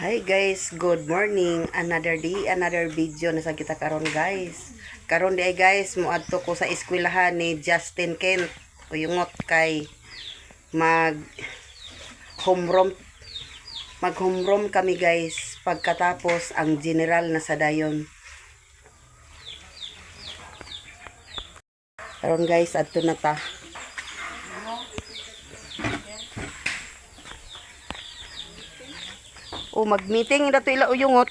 Hi guys, good morning. Another day, another video na sa kita karon guys. Karon day guys, muadto ko sa eskwelahan ni Justin Kent. Uyungot kay mag homeroom kami guys pagkatapos ang general na sa dayon. Karon guys, adto na ta. O mag-meeting dato ila uyungot.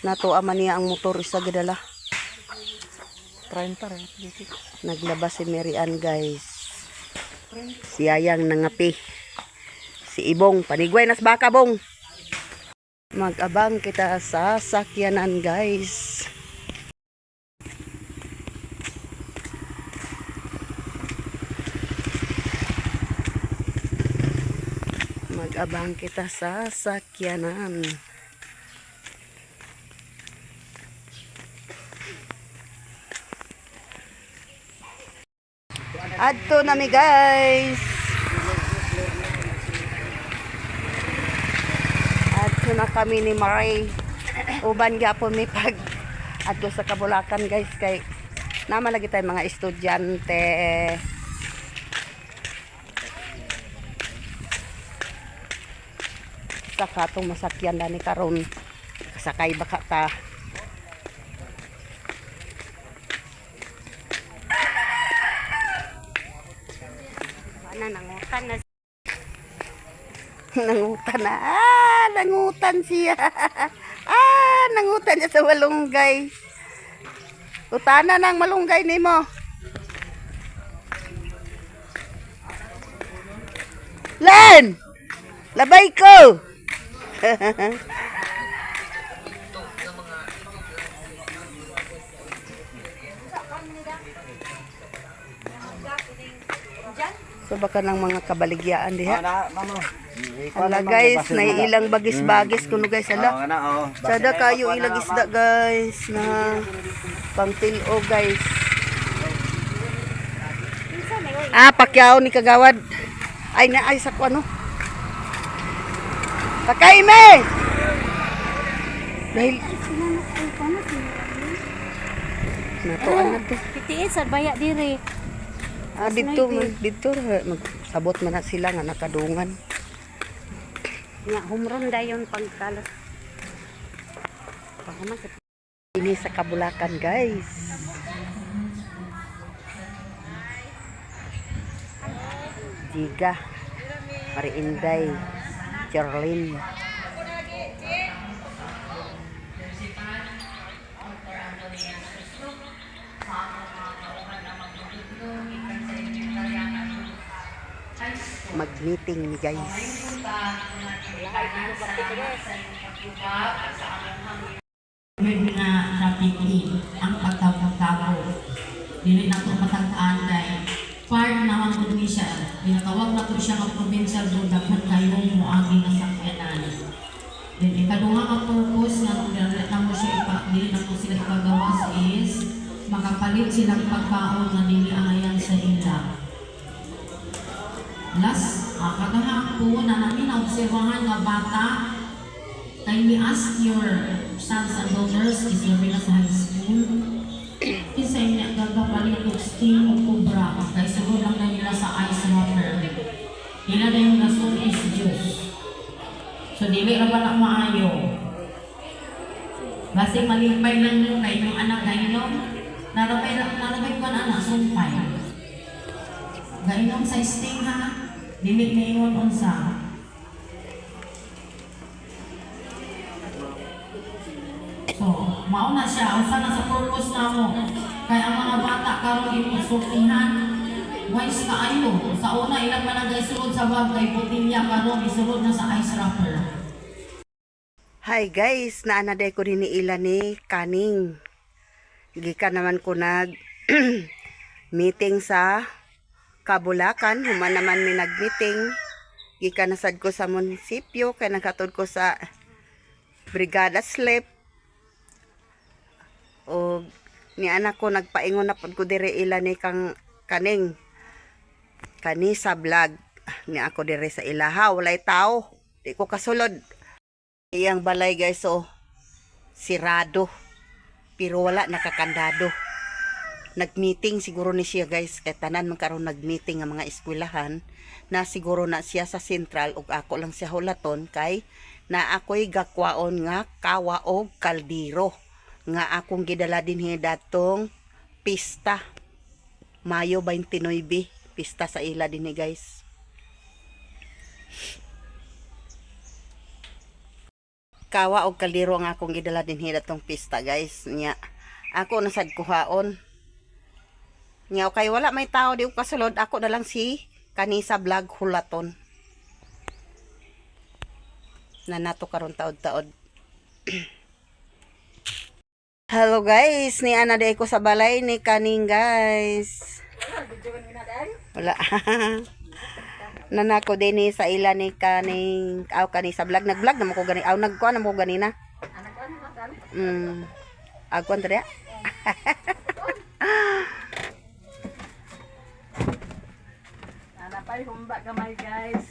Nato aman niya ang motor sa gadala. 30 rin. Naglabas si Mary Ann guys. Si Ayang nangapi. Si Ibong panigway nas baka bong. Mag-abang kita sa sakyanan guys. Mag-abang kita sa sakyanan. Adto nami guys. Adto na kami ni Maray. Uban gyapon mi pag adto sa Kabulakan guys kay naman lagi tay mga estudyante. Sa katong masakyan na ni karon kasakay baka ta. Nangutan na. Nangutan siya. Nangutan niya sa malunggay. Utana ng malunggay nimo. Len! Labay ko! So baka ng mga kabaligyaan diha. Hala guys, na ilang bagis-bagis kuno guys hala. Sada kayo ilang isda guys na pangtilo guys. Pakyaw ni kagawad. Ay na ay sa ano? Sakay me. Dahil natuan na to. Titiis sa baya dire. Dito magsabot man na sila nga nakadungan. Nga humron dayon pagkalas. Ini sa Kabulakan guys. Jiga, Mariinday, Charlene. Mag-meeting ni guys. Na rapiki ang pagtabo-tabo. Dili na ito matagtaan kay part naman po ni siya. Pinatawag na po siya ng provincial board dapat kayong muagi na sakyanan. Then ikaduha ang purpose nga nung na mo siya dili na po sila ipagawas is makapalit silang pagkaon na dili ayan sa ila. Last, kagahang po na namin naobserbahan nga bata, kindly ask your sons and daughters is Labinas High School. Kinsa niya gagapalit og steam o kubra kay siguro lang na nila sa ice water. Ila na yung rason is juice. So dili ra ba na maayo? Basi malimpay lang yung kay yung anak gainom. Narabay ko na anak sumpay. Gainom sa steam ha. Dili na iyon unsa. So, mauna siya, unsa na sa purpose na mo. Kaya ang mga bata karon isultihan, wise kaayo. Sa una, ilang managay sulod sa bag kay putilya karon isulod na sa ice wrapper. Hi guys, naanaday ko rin ni ila ni Kaning. Gikan naman ko nag meeting sa Kabulakan, human naman may nag-meeting. Gikan nasad ko sa munisipyo, kaya nakatod ko sa Brigada Slip. O ni anak ko nagpaingon na pud ko dire ila ni kang Kaning kani sa vlog ni ako dire sa ilaha, walay tao, di ko kasulod. Iyang balay guys, oh, sirado, pero wala nakakandado. Nagmeeting siguro ni siya guys, kay tanan man karon nagmeeting ang mga eskwelahan, na siguro na siya sa sentral ug ako lang siya hulaton kay na ako'y gakwaon nga kawa og kaldero nga akong gidala dinhi datong pista Mayo 29, pista sa ila dinhi guys. Kawa og kaldero nga akong gidala dinhi datong pista guys. Nya ako nasad kuhaon. Nya kay wala may tao di ko kasulod, ako na lang si kanisa vlog hulaton. Na nato karon taod-taod. Hello guys, ni ana day ko sa balay ni kaning guys. Wala. Nanako din ni sa ila ni kaning kani sa vlog, nag-vlog na mo ko gani. Nagkuha na mo ko ganina. Agkuan tadi. Napay humba gamay guys.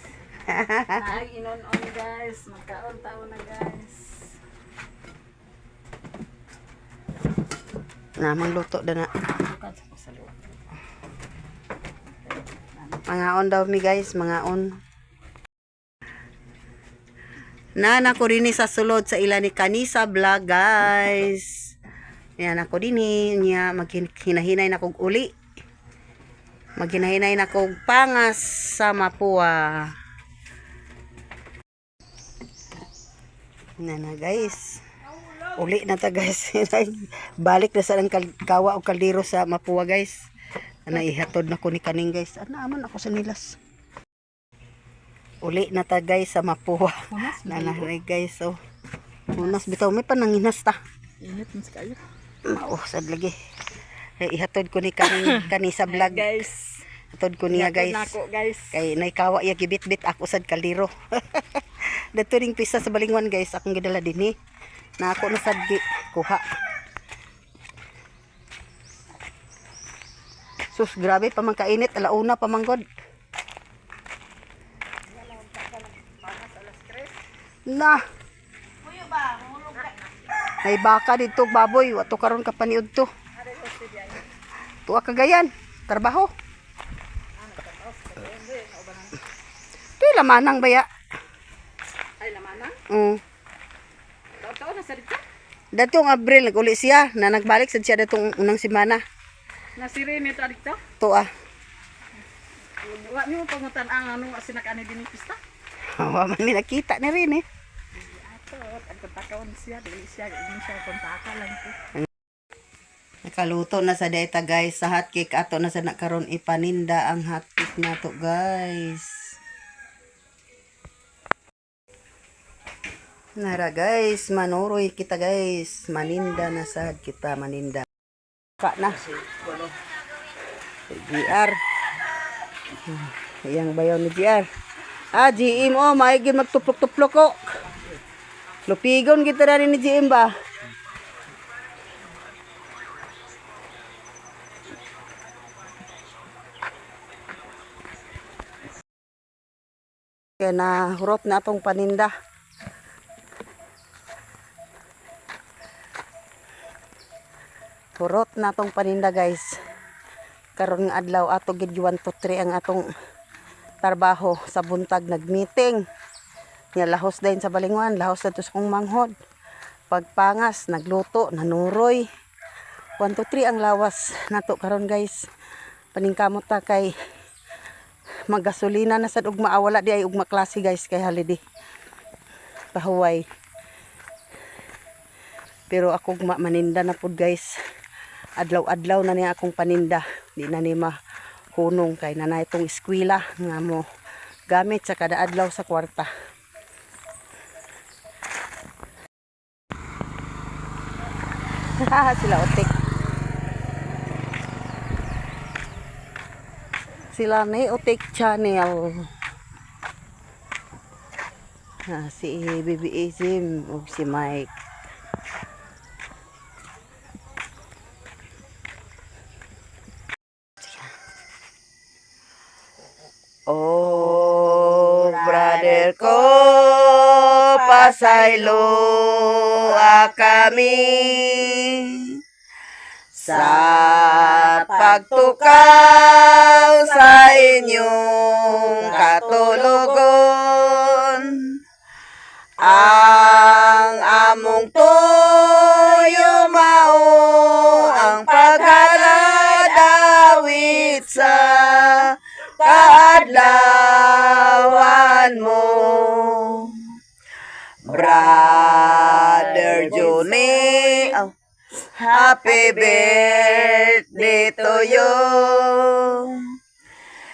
Naag inon-on guys. Magkaon tao na guys. Na mangluto na. Mangaon daw mi guys, mangaon. Na ko rin sa sulod sa ila ni kanisa vlog guys. Yan ako din niya maghinahinay na kog uli. Maghinahinay na kog pangas sa Mapua. Na guys. Uli na ta guys. Balik na sa kawa o kaldero sa Mapua guys. Ihatod na ko ni kaning guys. Aman ako sa nilas. Uli na ta guys sa Mapua. Nanay guys. So, unas bitaw may pananginas ta. Init mas kayo. Sad lagi. Ihatod ko ni kani sa vlog. Guys. Hatod ko niya guys. Nako guys. Kay naikawa ya gibit-bit ako sad kaldero. Dato ring pisa sa Balingwan guys, akong gidala dinhi. Na ako na sad kuha. Sus, grabe pa man kainit, alauna pa man god. Na. Ay baka dito baboy, wato karon ka paniud to. Tuwa kagayan, trabaho. Pila manang baya? Ay lamanang. Tao na sa dito. Datong Abril nag-uli siya na nagbalik sad siya datong unang semana. Nasiri mi to dito. Tuwa. Wa mi mo pangutan ang ano sinakani din pista. Wa man mi nakita ni rin eh. Ato, ang kontakon siya, dili siya kontakan lang ko. Nakaluto na sa data guys sa hot cake ato na sa nakaron ipaninda ang hot cake nato guys. Nara guys, manuroy kita guys. Maninda na sad kita, maninda. Ka na. GR. Yang bayaw ni GR. GM oh, maigi magtuplok-tuplok ko. Lupigon kita rin ni GM ba? Kaya na hurot na itong paninda. Hurot na itong paninda guys. Karon nga adlaw ato gid 1 to 3 ang atong trabaho sa buntag nagmeeting. Nya lahos din sa Balingwan, lahos na to sa kong manghod. Pagpangas, nagluto, nanuroy. 1 to 3 ang lawas nato karon guys. Paningkamot ta kay magasolina na sad ug maawala di ay ug maklase guys kay holiday. Pahuway. Pero ako maninda na pud guys. Adlaw-adlaw na niya akong paninda. Di na ni mahunong kay nanay itong eskwela nga mo gamit sa kada adlaw sa kwarta. Sila otik. Sila ni otik channel. Si Bibi Izim ug si Mike. pasaylo kami sa pagtukaw sa inyong katulugon. Ang among tuyo mao ang paghaladawit sa kaadlawan mo. Brother Johnny, happy birthday to you.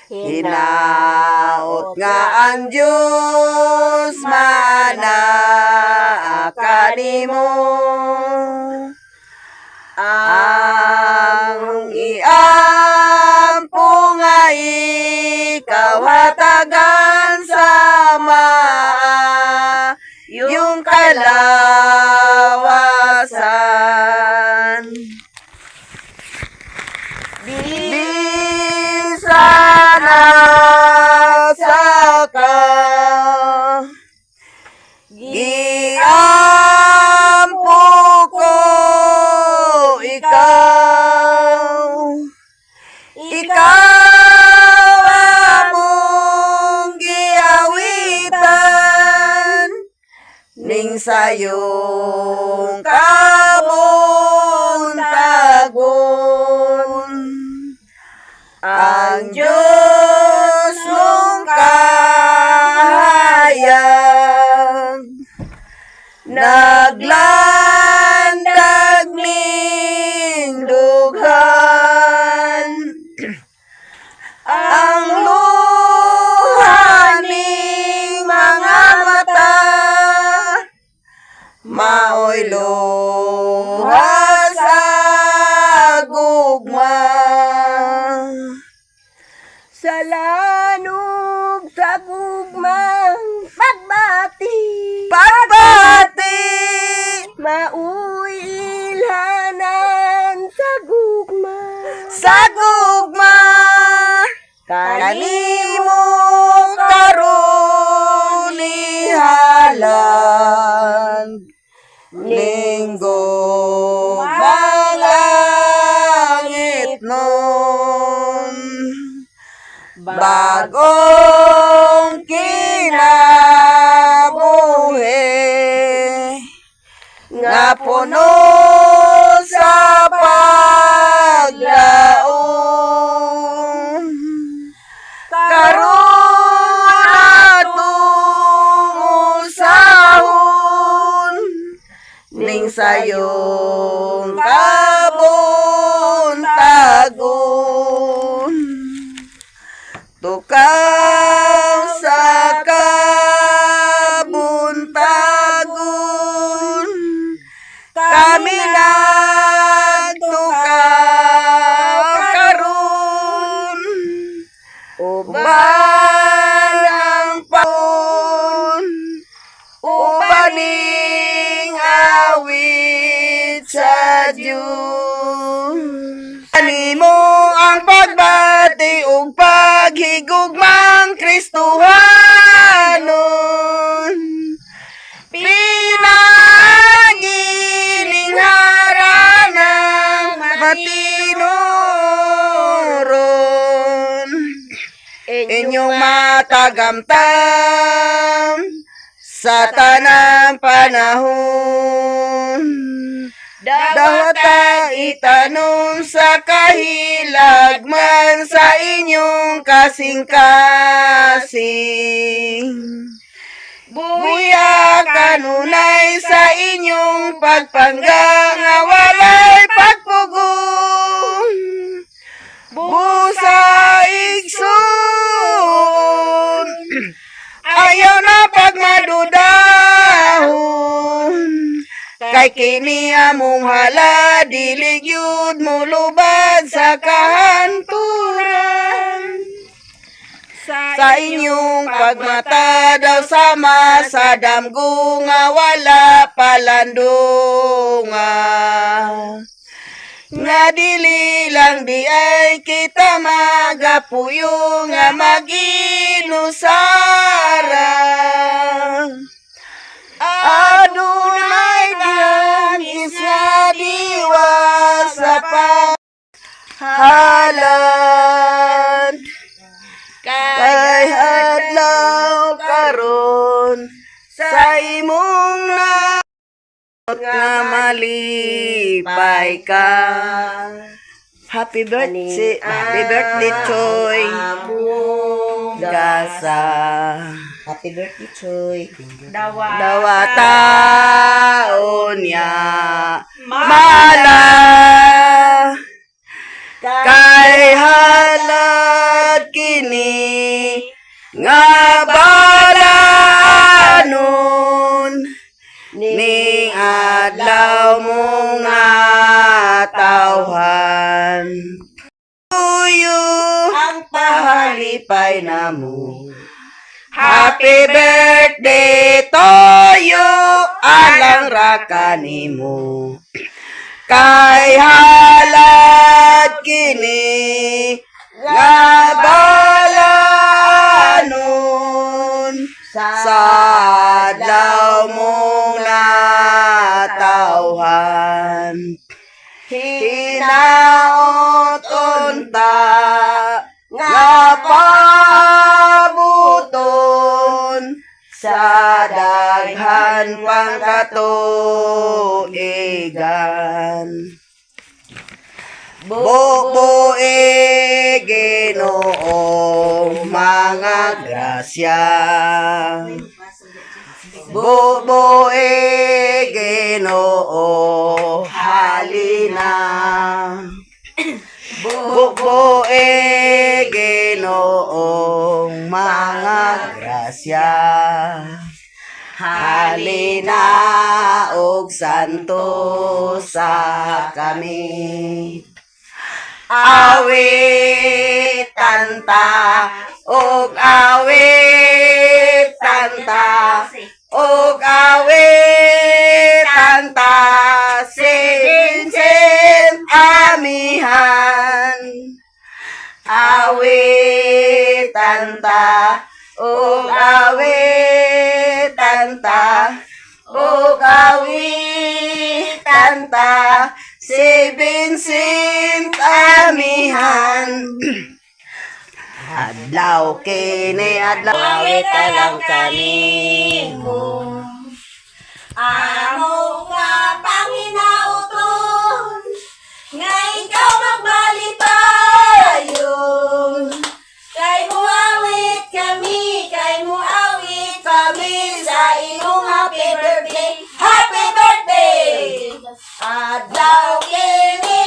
Hinaot nga ang Diyos mana kanimo. Ang iampo nga ikaw hatagan sama yung kalawasan. Di sana saka giampo ko ikaw among giawitan ning sayong kabuntagon. Ang Diyos mong kahayag naglandag ning dughan. Ang luha ning mga mata maoy luha sa gugma. Sa lanog sa gugmang pagbati mauy ilhanan sa gugma kanimo karon ihalang linggo malangit nun. Bagong kinabuhi nga puno sa paglaom. Karon atong usahon ning sayong kabuntagon. Tukaw sa kabuntagon kami nagtukaw karon uban ang paon ubaning awit sa Diyos. Kanimo ang pagbati ug paghigugmang Kristohanon. Pinagiling haranang matinuron. Inyong matagamtam sa tanang panahon. Dawata itanom sa kahilagman sa inyong kasing-kasing. Buya kanunay sa inyong pagpangga nga walay pagpugong. Busa igsoon ayaw na pagmadudahon. Kay kini among hala, dilig yun mo lubad sa kahanturan. Sa inyong pagmata daw sama sa damgo nga wala palandunga. Nga dili lang di ay kita magapuyo nga maginusara. nga malipay ka. Happy birthday, Choy. Gasa. Happy birthday, Choy. Dawa taon niya. Mala. Kay halad kini. Nga balanon. Ning adlaw mo nga tawhan. Tuyo ang pahalipay na mo. Happy birthday to you, alang rakani mo. Kay halad kini nga balanon sa adlaw mong natawhan. Hinaot unta nga pabuton sa daghan pang katuigan. Bubuig Ginoo mga grasya. Bubuig Ginoo halina. Bubuig Ginoo mga grasya. Halina og santo sa kami. Awit tanta og awit tanta og awit tanta si Vincent amihan. Awit tanta og awit tanta og awit tanta si Vincent amihan. Adlaw kini adlaw awit lang kanimo. Amo nga Panginauton, nga ikaw magmalipayon. Kay muawit kami sa imong happy birthday, happy birthday! Adlaw kini,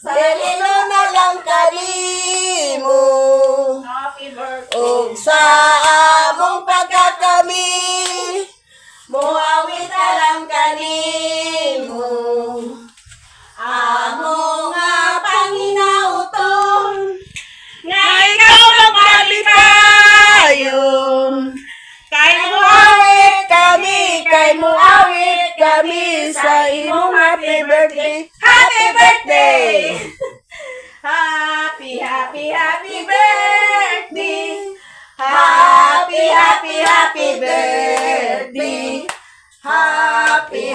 salino na lang kanimo. Og sa among pagkakami, muawit na lang kanimo. Amo nga Panginauton, nga ikaw magmalipayon. Kay muawit kami sa imong happy birthday, happy birthday! Happy birthday! Happy birthday!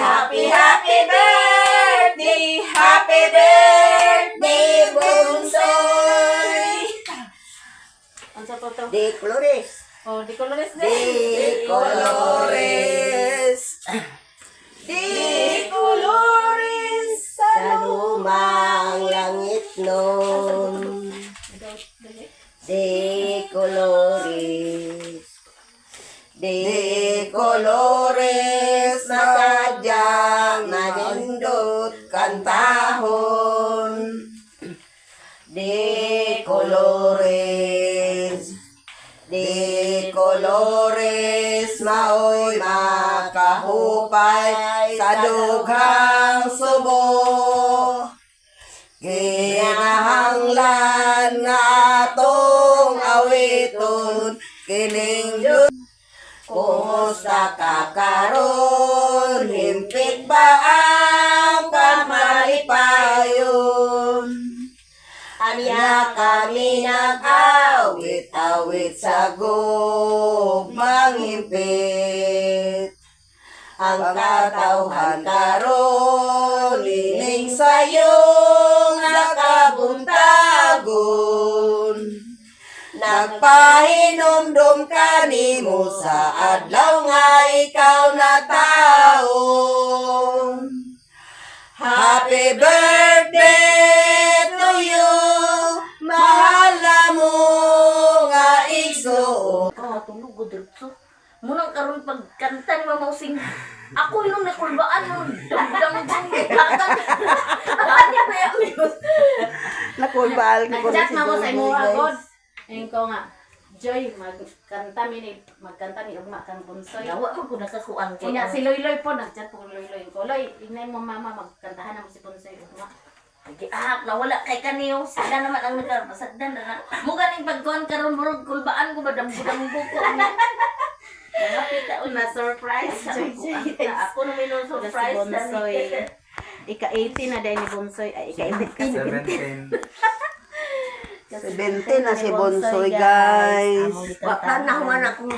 Happy birthday! Happy birthday, Bunsoy! Ang sa toto. De Colores! Oh, di colores De Colores! De Colores! Sa lumang langit nun. De Colores! De Colores na sadyang nanindot kantahon. De Colores, de Colores, maoy makahupay sa dughang subo. Ginahanglan nga atong awiton kining Diyos. Kumusta ka karon? Himpit ba ang kamalipayon? Anya kami nag-awit-awit sa gugmang himpit. Ang katawhan karon lining sayong nakabuntagon. Nagpahinumdum kanimo sa adlaw nga ikaw natay. Happy birthday to you. Mahal na mo nga igsoon. Oh, tulog ko dito. Munang karon pagkanta ni Mama Using. Ako yung nakulbaan yung damdam kong kakat. Kanya ba yung amigos? Nakulbal ko Nag-chat na ko sa imo agad. Ayun ko nga. Joy, magkanta ni Ugma kang Bunsoy. Nawa ko nakakuan ko. Kaya si Loy-Loy po, nag-chat po kong Loy-Loy ko. Loy, ignay mo mama, magkantahan naman si Bunsoy Ugma. Nawala kay kaniyo. Sila naman ang nagkapasagdan na. Muga ning pagkuhan karon murag kulbaan ko ba damgo ko. Napita Na surprise. Ako na may no surprise. Bunsoy. Ika-18 na dahil ni Bunsoy. Ay, ika-18. 17 na si Bonsoy, guys. Wala na human ako.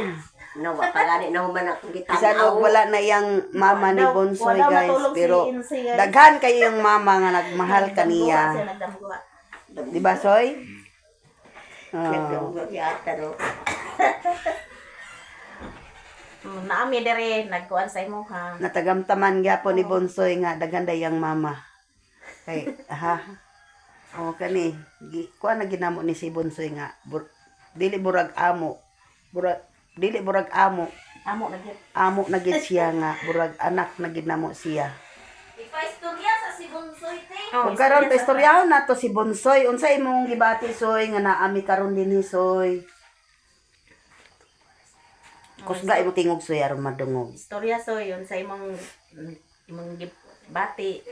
Nawa pa gani na human ako gitanaw. Isa wala na yung mama ni Bonsoy, Wala guys. matulog si Pero Insi, guys. daghan kayo yung mama nga nagmahal kaniya. Nagdamguha. Di ba, Soy? Oh. Yata no. Naami dere, nagkuhan sa imo ha. Natagamtaman gyapon ni Bonsoy nga daghan dayang mama. Kay o kani kuan na ginamo ni si Bonsoy nga dili burag amo. Dili burag amo. Amo na gyud. Amo na gid siya nga burag anak na ginamo siya. Ipaistorya sa si Bonsoy te. Ug karon pa istoryahon nato si Bonsoy. Unsa imong gibati, Soy, nga naami karon dinhi, Soy? Kusga imo tingog, Soy, aron madungog. Istorya so yun sa imong bati.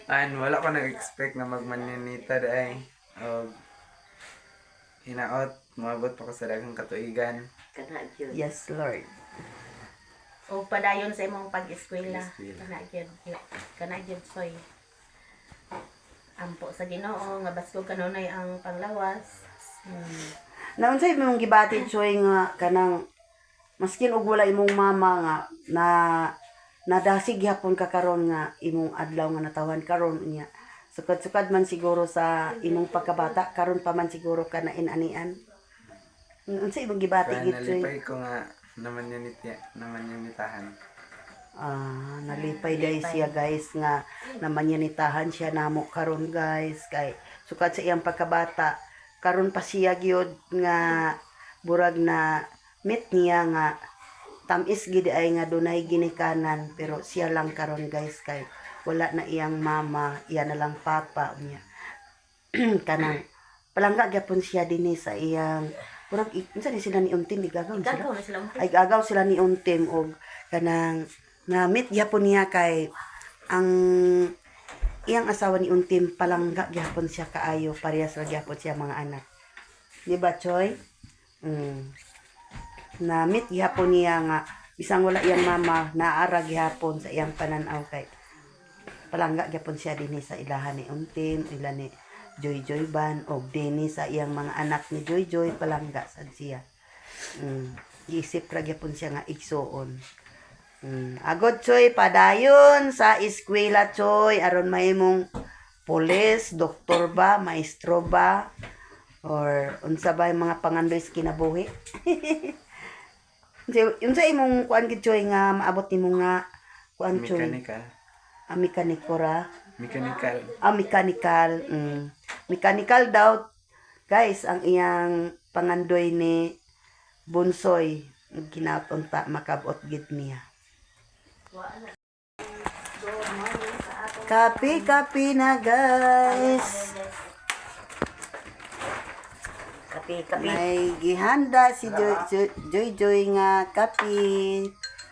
Wala ko nag-expect na magmanyanita dahil hinaot, mabot pa ko sa daghang katuigan. Kana gyud. Yes, Lord. O padayon sa imong pag-eskwela. Eskwela. Kana gyud soy. Ampo sa Ginoo nga basko kanunay ang panglawas. Naunsa imong gibati, Soy, nga kanang maskin og wala imong mama nga na nadasig gyapon ka karon nga imong adlaw nga natawan karon niya. Sukad-sukad man siguro sa imong pagkabata, karon pa man siguro ka na inanian. Unsa imong gibati gid, Soy? Nalipay ko nga namanyanitahan. Nalipay dai siya, guys, nga namanyanitahan siya namo karon, guys, kay sukad sa iyang pagkabata karon pa siya gyud nga burag na meet niya nga tamis gid ay nga dunay ginikanan, pero siya lang karon, guys, kay wala na iyang mama, iya na lang papa niya. Kanang palangga gyapon siya dinhi sa iyang burag unsa ni sila ni Untim, igagaw sila. Ikaw na sila mo. Ay gagaw sila ni Untim og kanang na meet gyapon niya kay ang iyang asawa ni Untim palangga gyapon siya kaayo, parehas ra gyapon siya mga anak. Di ba, Choy? Na meet gyapon niya nga bisang wala iyang mama, naara gyapon sa iyang pananaw kay palangga gyapon siya dinhi sa ilahan ni Untim, ila ni Joy Joy Ban og dinhi sa iyang mga anak ni Joy Joy, palangga sad siya. Giisip ra gyapon siya nga igsuon. Agod, Choy, padayon sa eskwela, Choy, aron mahimong pulis, doktor ba, maestro ba, or unsa ba yung mga pangandoy sa kinabuhi. Unsa imong kuan gid, Choy, nga maabot nimo nga kuan, Choy? Mekaniko ra. Mechanical. Mechanical. Mechanical daw, guys, ang iyang pangandoy ni Bonsoy. Ginapunta makabot gid niya. Kapi na, guys. Kapi. May gihanda si Joy nga kapi.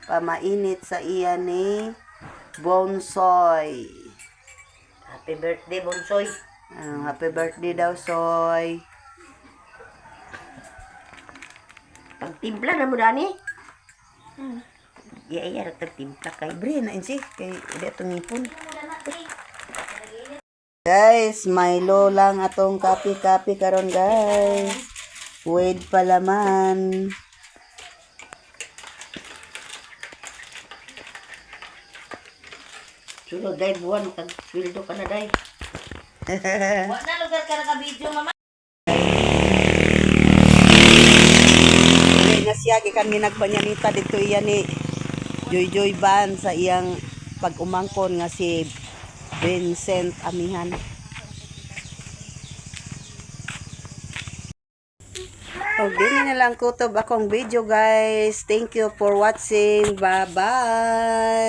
Pamainit sa iya ni Bonsoy. Happy birthday, Bonsoy. Happy birthday daw, Soy. Pagtimpla na mo dani. Iya, nagtimpla kay. Bre na insi kay ide atong ngipon. Guys, Milo lang atong kapi karon, guys. Wade palaman. Sunod day buwan kag sweldo ka na day. Wala lugar ka naka-video, mama. Nga siya gikan ni nagpanyanita dito iya ni Joy Joy Ban sa iyang pag-umangkon nga si Vincent Amihan. O, din na lang kutob akong video guys. Thank you for watching. Bye-bye.